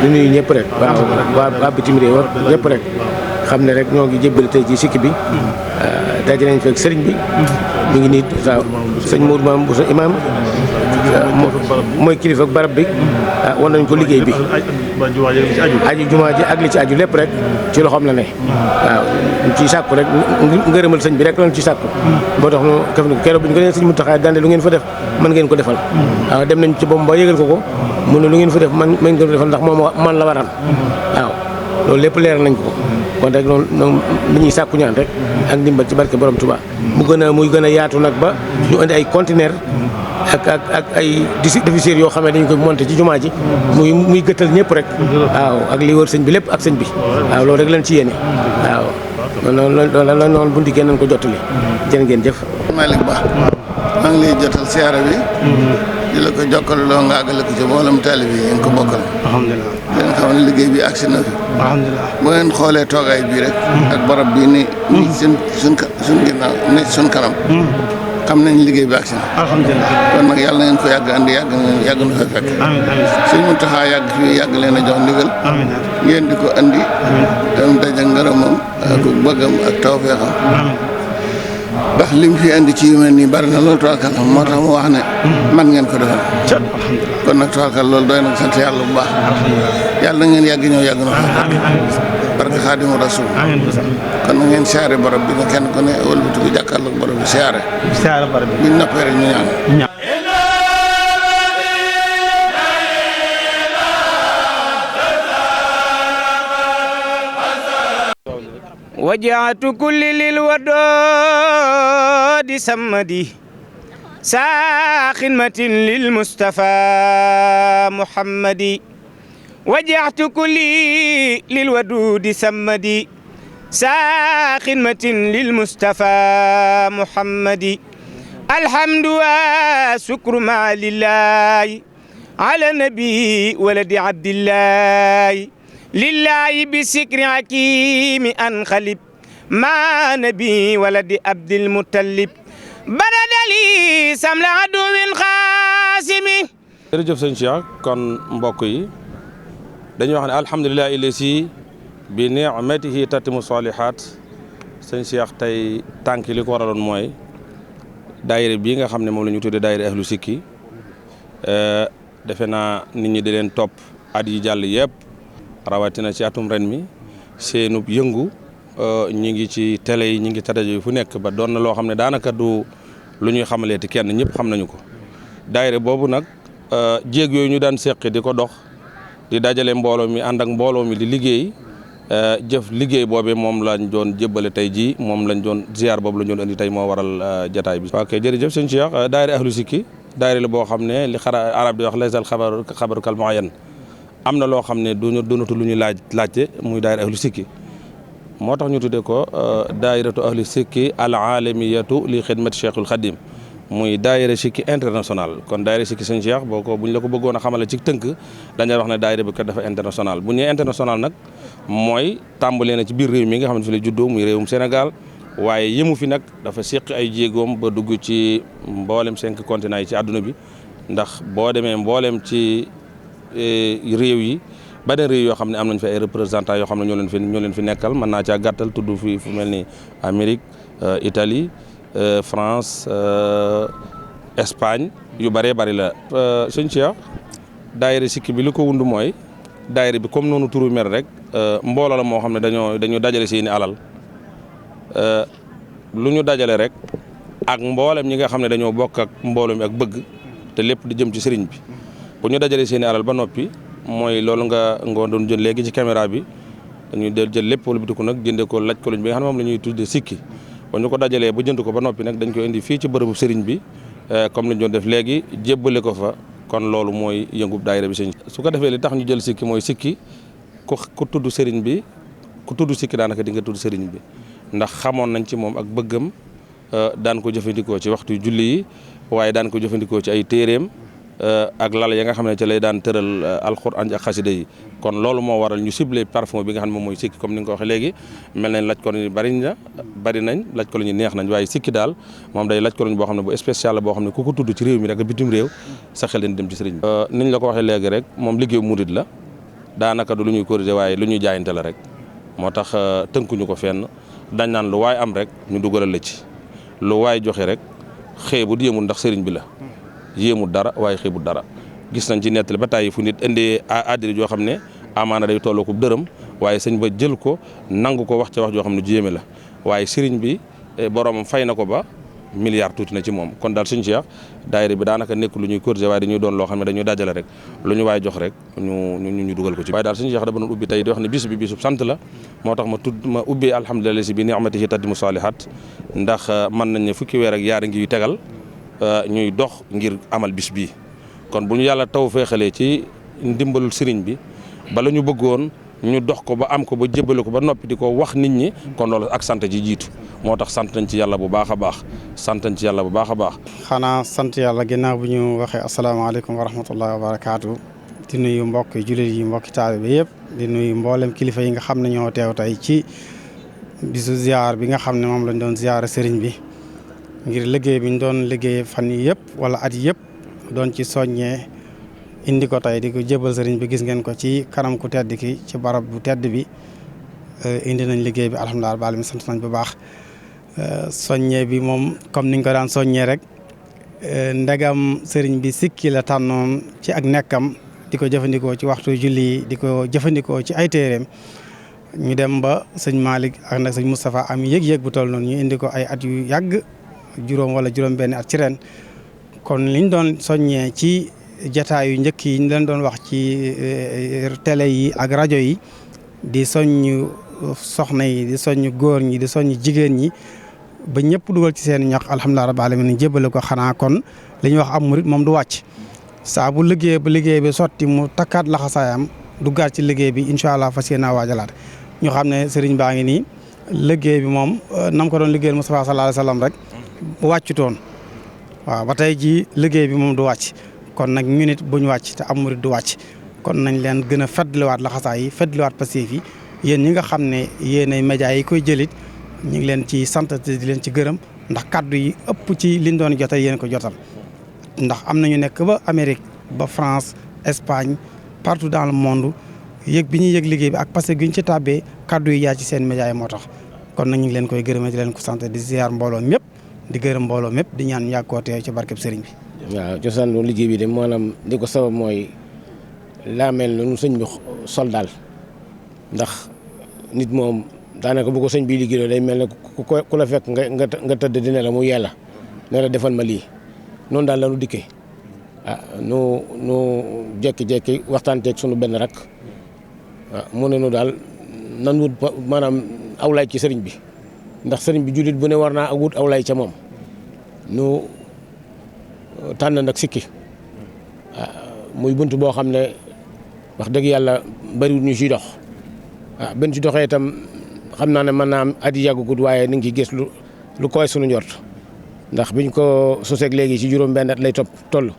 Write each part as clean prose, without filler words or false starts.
di nuyu ñëpp rek waa bitim réew ak ñëpp rek xam ne rek ñoo ngi jébbali tey ji sikki bi daje nañ fekk sëriñ bi mi ngi nii waaw sëñ Mourou Maam bu sa imaam mooy kilifa ak barab bi wan nañ ko liggéey bi aju jumaa ji ak li ci aju lépp rek ci loxoom la ne waaw ñu ciy sàkku rek ngërëmal sëñ bi rek lañ ci sàkku moo tax ñu def ni keroog bi ñu ko nee sëñ Mountakha daan lu ngeen fa def mën ngeen ko defal waaw dem nañ ci boobu ba yëgal ko mu ne lu ngeen fa def mën ngeen ko defal ndax moom man la waral waaw loolu lépp leeral nañ ko kon rek noonu li ñuy sàkku ñaan rek ak ndimbal ci barke borom Touba muy gën a yaatu nag ba ñu indi ay conteneur ak ay diffuseurs yoo xam ne dañu ko monté ci jumaa ji muy gëttal ñëpp rek waaw ak li wër sëñ bi lépp ak sëñ bi waaw loolu rek lañ ci yéene waaw noonu bu ndiggee nañ ko jottali jërë ngeen jëf. Malick Ba maa ngi lay jotal siyaara bi di la ko jokkal loo nga àggale ko ci mboolem taalibe yi ngeen ko bokkal. alhamdulilah leen xam ne liggéey bi agsi na fi. alhamdulilah bu ngeen xoolee toogaay bii rek. ak barab bii ni suñ ginnaaw ni suñ kanam. xam nañ liggéey bi agsi na. alhamdulilah kon nag yàlla na ngeen ko yàgg andi yàgg na fa fekk. amiin amiin sëñ Mountakha yàgg fi yàgg leen a jox ndigal. amiin ngeen di ko andi. dem daje ngërëmam ak bëggam ak tawfeexam. amiin ndax lim fi andi ci yu mel nii bari na loolu tookal moo tax mu wax ne man ngeen ko defal kon nag tookal loolu doy nag sant yàlla bu baax yàlla na ngeen yàgg ñëw yàgg na fa barke Xaadimu Rasuul kon na ngeen siyaare barab bi nga kenn ko ne wëlbati ko jàkkaarloog barab bi siyaare barab bi buñ noppee rek ñu ñaan وجعت كل للودود سمدي ساخنمة للمصطفى محمدي وجعت كل للودود سمدي ساخنمة للمصطفى محمدي الحمد والشكر مع لله على نبي ولد عبد الله لله بسكر حكيم أنخلب ما نبي ولد عبد المطلب برد لي سمل عدو خاسمي jërëjëf sëñ Cheikh kon mbokk yi dañuy wax ne alhamdulilah illasi bi ni'matihi tatimu salihat sëñ Cheikh tey tànk li ko waraloon mooy daayira bii nga xam ne moom la ñu tuddee daayira ahlu sikki defe naa nit ñi di leen topp at yi jàll yëpp rawatina ci atum ren mi seenub yëngu ñi ngi ci télé yi ñi ngi tarajo yi fu nekk ba doon na loo xam ne daanaka du lu ñuy xamaleeti kenn ñëpp xam nañu ko daayira boobu nag jéeg yooyu ñu daan seqi di ko dox di dajale mbooloo mi ànd ak mbooloo mi di liggéey jëf liggéey boobee moom lañ doon jébbale tey jii moom lañ doon ziar boobu lañ doon indi tey moo waral jataay bi. ok jërëjëf sëñ Cheikh daayira ahlu sikki daayira la boo xam ne li arab di wax laysal xabaru kal muayyan am na loo xam ne doonatu lu ñu laajte muy daayira ahlu sikki moo tax ñu tuddee ko daayiratu ahlu sikki al alamiyatu li xidmati cheikhul xadim muy daayira sikki international kon daayira sikki sëñ Cheikh boo ko buñ la ko bëggoon a xamale ci tënk dañuy wax ne daayira bi kat dafa international bu ñu nee international nag mooy tàmbalee na ci biir réew mi nga xam ne fi la juddoo muy réewum Sénégal waaye yëmu fi nag dafa séq ay jéegoom ba dugg ci mboolem 5 continents yi ci àdduna bi ndax boo demee mboolem ci réew yi beneen réew yoo xam ne am nañ fi ay représentants yoo xam ne ñoo leen fi nekkal mën naa caa gàttal tudd fi fu mel ni Amérique Italie France Espagne yu bëree bëri la. sëñ Cheikh daayira sikki bi li ko wund mooy daayira bi comme noonu turu mer rek mbooloo la moo xam ne dañoo dajale seeni alal lu ñu dajale rek ak mboolem ñi nga xam ne dañoo bokk ak mbooloo mi ak bëgg te lépp di jëm ci sëriñ bi. bu ñu dajalee seeni alal ba noppi mooy loolu nga doon jël léegi ci caméra bi dañuy jël lépp wala bitiku nag jëndee ko laj ko luñ bi nga xam ne moom la ñuy tuddee sikki bu ñu ko dajalee ba jënd ko ba noppi nag dañ koy indi fii ci bërëbu sëriñ bi comme lañ doon def léegi jébbale ko fa kon loolu mooy yëngub daayira bi sëñ su ko defee li tax ñu jël sikki mooy sikki ku tudd sëriñ bi ku tudd sikki daanaka di nga tudd sëriñ bi ndax xamoon nañ ci moom ak bëggam daan ko jëfandikoo ci waxtu julli yi waaye daan ko jëfandikoo ci ay téeréem ak lal ya nga xam ne ci lay daan tëral alxuraan ak xasida yi kon loolu moo waral ñu ciblé parfum bi nga xam ne moom mooy sikki comme ni nga ko waxee léegi mel nañ laj ko ñu bari nañ laj ko ñu neex nañ waaye sikki daal moom day laj ko ñu boo xam ne bu spécial la boo xam ne ku ko tudd ci réew mi rek bitim réew sa xel leen dem ci sëriñ bi niñ la ko waxee léegi rek moom liggéeyu murid la daanaka du lu ñuy corriger waaye lu ñuy jaayante la rek moo tax tënkuñu ko fenn dañ naan lu waay am rek ñu dugalal la ci lu waay joxe rek xeebut yéemul ndax sëriñ bi la yéemul dara waaye xeebut dara gis nañ ci nettali ba tàyyi fu nit indee àddina joo xam ne amaana day tolloo ko dërëm waaye sëñ ba jël ko nangu ko wax ca wax joo xam ne jéeme la waaye sëriñ bi boromam fay na ko ba milliard tuuti na ci moom kon daal suñu Cheikh daayira bi daanaka nekk lu ñuy corriger waaye dañuy doon loo xam ne dañuy dajale rek lu ñu waay jox rek ñu dugal ko ci waaye daal suñu Cheikh da doon ubbi tey di wax ne bis bi bisub sant la moo tax ma ubbee alhamdulilah si bi ni'matihi taddimu salihat ndax mën nañ ne fukki weer ak yaari ngi yu tegal ñuy dox ngir amal bis bii kon bu ñu yàlla taw feexalee ci ndimbalul sëriñ bi bala ñu bëggoon ñu dox ko ba am ko ba jébbale ko ba noppi di ko wax nit ñi kon loolu ak sant ji jiitu moo tax sant nañ ci yàlla bu baax a baax sant nañ ci yàlla bu baax a baax. xanaa sant yàlla ginnaaw bu ñu waxee asalaamaaleykum wa rahmatullahi wa barakaatu di nuyu mbokk jullit yi mbokki taalibe yëpp di nuyu mboolem kilifa yi nga xam ne ñoo teew tey ci bisu ziar bi nga xam ne moom lañ doon ziar sëriñ bi ngir liggéey bi ñu doon liggéey fan yi yëpp wala at yëpp doon ci soññee. indi ko tey di ko jébal sëriñ bi gis ngeen ko ci kanam ku tedd ki ci barab bu tedd bi indi nañ liggéey bi alhamdulilah baal mi sant nañ bu baax soññee bi moom comme niñ ko daan soññee rek ndegam sëriñ bi sikki la tànnoon ci ak nekkam di ko jëfandikoo ci waxtu julli di ko jëfandikoo ci ay téeréem ñu dem ba sëñ Malick ak nag sëñ Moustapha am yëg-yëg bu toll noonu ñu indi ko ay at yu yàgg juróom wala juróom benn at ci ren kon liñ doon soññee ci jataay yu njëkk yi ñu leen doon wax ci télé yi ak rajo yi di soññ soxna yi di soññ góor ñi di soññ jigéen ñi ba ñëpp dugal ci seen ñax alhamdulilah rabbil alamin jébbale ko xanaa kon li ñuy wax am murit moom du wàcc saa bu liggéey ba liggéey bi sotti mu takkaat laxasaayam duggaat ci liggéey bi incha allah fas yéenaa waajalaat ñu xam ne sëriñ baa ngi nii liggéey bi moom nam ko doon liggéeyal Mustafa sallallahu alayhi wa sallam rek wàccutoon waaw ba tey jii liggéey bi moom du wàcc kon nag ñu nit buñ wàcc te am murit du wàcc kon nañ leen gën a feddliwaat laxasaay yi feddliwaat Pastef yi yéen ñi nga xam ne yéenay média yi koy jëlit ñu ngi leen ci sant di leen ci gërëm ndax kaddu yi ëpp ci liñ doon jotal yéen ko jotal ndax am na ñu nekk ba Amérique ba France Espagne partout dans le monde yëg bi ñuy yëg liggéey bi ak parce que ñu ci tàbbee kaddu yi yaa ci seen média yi moo tax kon nag ñu ngi leen koy gërëmee di leen ko sant di ziar mbooloo mépp di gërëm mbooloo mépp di ñaan yàgg koo teew ci barkeb sëriñ bi. waaw cosaanu liggéey bi de maanaam di ko sabab mooy laa mel noonu sëñ bi sol daal ndax nit moom daanaka bu ko sëñ bi liggéeyoo day mel ne ku la fekk nga tëdd dina la mu yella ne la defal ma lii noonu daal la nu dikkee nu jekki-jekki waxtaanteeg sunu benn rak mu ne nu daal nan wut maanaam awlaay ci sëriñ bi ndax sëriñ bi jullit bu ne war naa wut awlaay ca moom nu tànn nag sikki muy bunt boo xam ne wax dëgg yàlla bariwul ñu ciy dox benn ci doxee itam xam naa ne mën naa am at yi yàggugut waaye ni ngi gis lu koy sunu njort ndax biñ ko soseeg léegi ci juróom benn at lay toll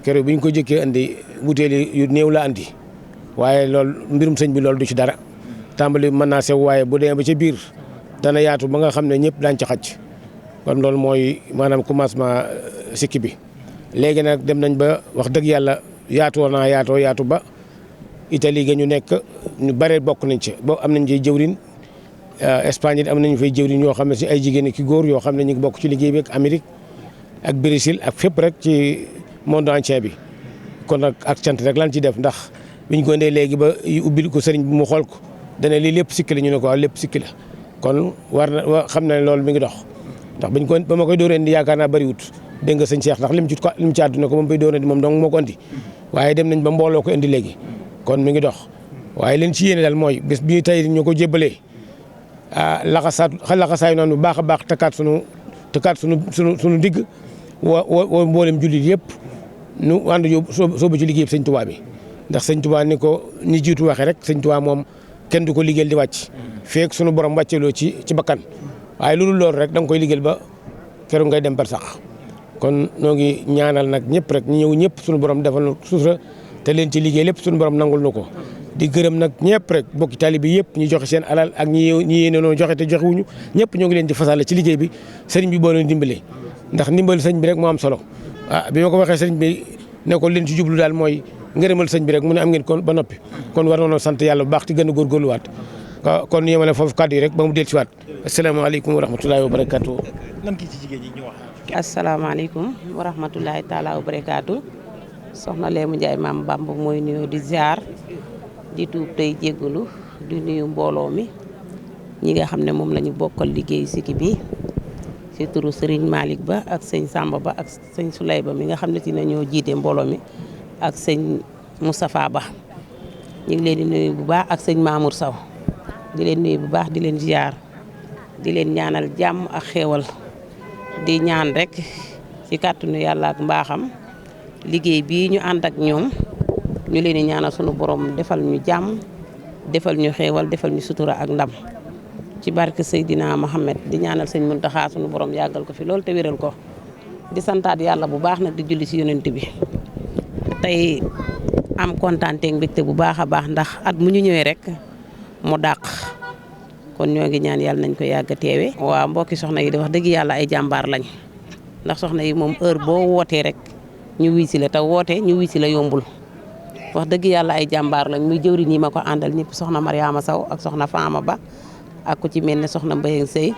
keroog biñ ko jëkkee andi butéeli yu néew la andi waaye loolu mbirum sëñ bi loolu du ci dara tàmbali mën naa sew waaye bu demee ba ca biir dana yaatu ba nga xam ne ñëpp daañ ci xaj kon loolu mooy maanaam commencement sikki bi léegi nag dem nañ ba wax dëgg yàlla yaatu ba Italie ga ñu nekk ñu bare bokk nañ ci ba am nañ ci jëwrin Espagne it am nañu fay jëwrin yoo xam ne si ay jigéen ki góor yoo xam ne ñu ngi bokk ci liggéey bi ak Amérique ak Brésil ak fépp rek ci monde entier bi kon nag ak cant rek lan ci def ndax biñ ko indee léegi ba ubbil ko sëriñ bi mu xool ko dana lii lépp sikki la ñu ne ko waaw lépp sikki la kon xam na ne loolu mi ngi dox ndax ba ma koy dóoree indi yaakaar naa bëriwut dégg nga sëñ Cheikh ndax lim ci àdduna ko moom koy dóoree moom donc moo ko andi waaye dem nañ ba mbooloo ko indi léegi kon mi ngi dox waaye leen ci yéene daal mooy bés bi tey ñu ko jébbalee laxasaay noonu bu baax a baax tëkkaat sunu digg woo mboolem jullit yëpp nu ànd soobu ci liggéey sëñ Tuubaa bi ndax sëñ Tuubaa ni ko ñi jiitu waxee rek sëñ Tuubaa moom kenn du ko liggéeyal di wàcc feek sunu borom wàcceeloo ci bakkan waaye loolu loolu rek da nga koy liggéeyal ba keroog ngay dem par sax kon noo ngi ñaanal nag ñëpp rek ñu ñëw ñëpp sunu borom defal na sutura te leen ci liggéey lépp sunu borom nangul na ko di gërëm nag ñëpp rek bokki taalibe bi yëpp ñu joxe seen alal ak ñi yéene noonu joxe te joxe wuñu ñëpp ñoo ngi leen di fasal ci liggéey bi sëriñ bi boo leen dimbalee ndax ndimbal sëriñ bi rek moo am solo bi ma ko waxee sëriñ bi ne ko leen ci jublu daal mooy ngërëmal sëñ bi rek mu ne am ngeen kon ba noppi kon war nañoo sant yàlla bu baax ti gën a góorgóorluwaat kon yemale foofu kàddu yi rek ba mu del si waat asalaamaaleykum wa rahmatulahi wa barakaatu. lan kii ci jigéen ñi ñu wax. asalaamaaleykum wa rahmatulahi taala wa barakaatu soxna Léemu Njaay maam Bamba mooy nuyoo di ziar di tuub tey jéggalu di nuyu mbooloo mi ñi nga xam ne moom la ñu bokkal liggéey siki bi ci turu Serigne Malick Ba ak sëñ Samba Ba ak sëñ Souley Ba mi nga xam ne ci ñoo jiite mbooloo mi ak sëñ Moustapha Ba ñu ngi leen di nuyu bu baax ak sëñ Mamour Sow di leen nuyu bu baax di leen ziar di leen ñaanal jàmm ak xéewal di ñaan rek ci kàttanu yàlla ak mbaaxam liggéey bii ñu ànd ak ñoom ñu leen di ñaanal sunu borom defal ñu jàmm defal ñu xéewal defal ñu sutura ak ndam ci barke Seydina Mohamed di ñaanal sëñ Muntaxa sunu borom yàggal ko fi loolu te wéral ko di santaat yàlla bu baax nag di julli ci yonent bi tey am kontaante ak mbégte bu baax a baax ndax at mu ñu ñëwee rek mu dàq kon ñoo ngi ñaan yàlla nañ ko yàgg a teewe waaw mbokki soxna yi di wax dëgg yàlla ay jàmbaar lañ ndax soxna yi moom heure boo wootee rek ñu wuy si la te woote ñu wuy si la yombul wax dëgg yàlla ay jàmbaar lañ muy jëwriñ yi ma ko àndal ñëpp soxna Mariama Sow ak soxna Fama Ba ak ku ci mel ne soxna Mbayang Sey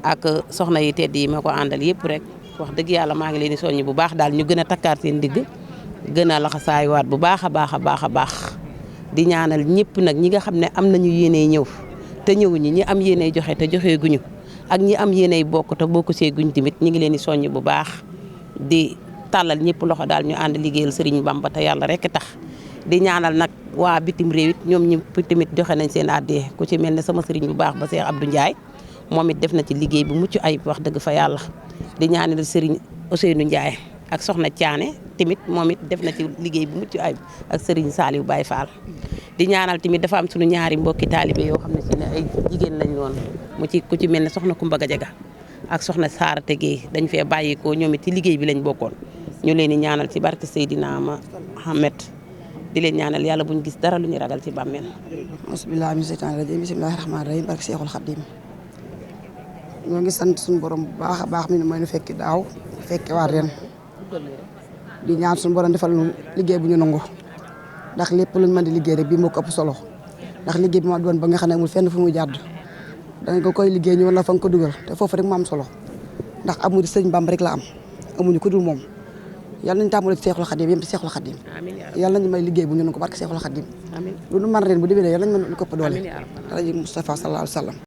ak soxna yi tedd yi ma ko àndal yëpp rek wax dëgg yàlla maa ngi leen di soññ bu baax daal ñu gën a takkaat seen digg gën a laxasaayuwaat bu baax a baax a baax a baax di ñaanal ñëpp nag ñi nga xam ne am nañu yéeney ñëw te ñëwuñu ñi am yéeney joxe te joxe guñu ak ñi am yéeney bokk te bokk see guñ tamit ñi ngi leen di soññ bu baax di tàllal ñëpp loxo daal ñu ànd liggéeyal Serigne Bamba te yàlla rek tax di ñaanal nag waa bitim réew it ñoom ñëpp tamit joxe nañ seen àddee ku ci mel ne sama Serigne bu baax ba Cheikh Abdou Ndiaye moom it def na ci liggéey bu mucc ayib wax dëgg fa yàlla di ñaanal Serigne Ousseynou Ndiaye ak soxna Thiané tamit moom it def na ci liggéey bu mucc ayib ak Serigne Saliou Baye Fall di ñaanal tamit dafa am suñu ñaari mbokki taalibe yoo xam ne ci ne ay jigéen lañ woon mu ci ku ci mel ne soxna Kumba Gajaga ak soxna Saara Tegee dañ fee bàyyikoo ñoom it ci liggéey bi lañ bokkoon ñu leen di ñaanal ci barke Seydina Mohamed di leen ñaanal yàlla buñ gis dara lu ñu ragal ci bàmmeel bismillahi mina seytaani rajim bismillahi rahmaani rahim barke Seexul Xadim ñoo ngi sant suñu borom bu baax a baax mi ne mooy nu fekki daaw fekke waat ren di ñaan suñu borom defal nu liggéey bu ñu nangu ndax lépp luñ mën di liggéey rek bii moo ko ëpp solo ndax liggéey bi ma doon ba nga xam ne amul fenn fu muy jàdd danga ko koy liggéey ñu wala fa nga ko dugal te foofu rek mu am solo ndax amul sëñ Bamba rek la am amuñu ko dul moom yàlla nañu tàmbali ci Seexul Xadim yem ci Seexul Xadim yàlla nañu may liggéey bu ñu nangu barke Seexul Xadim lu nu mën ren bu déwénee yàlla nañu mën lu ko ëpp doole rajo Moustapha sallallahu alayhi wa sallam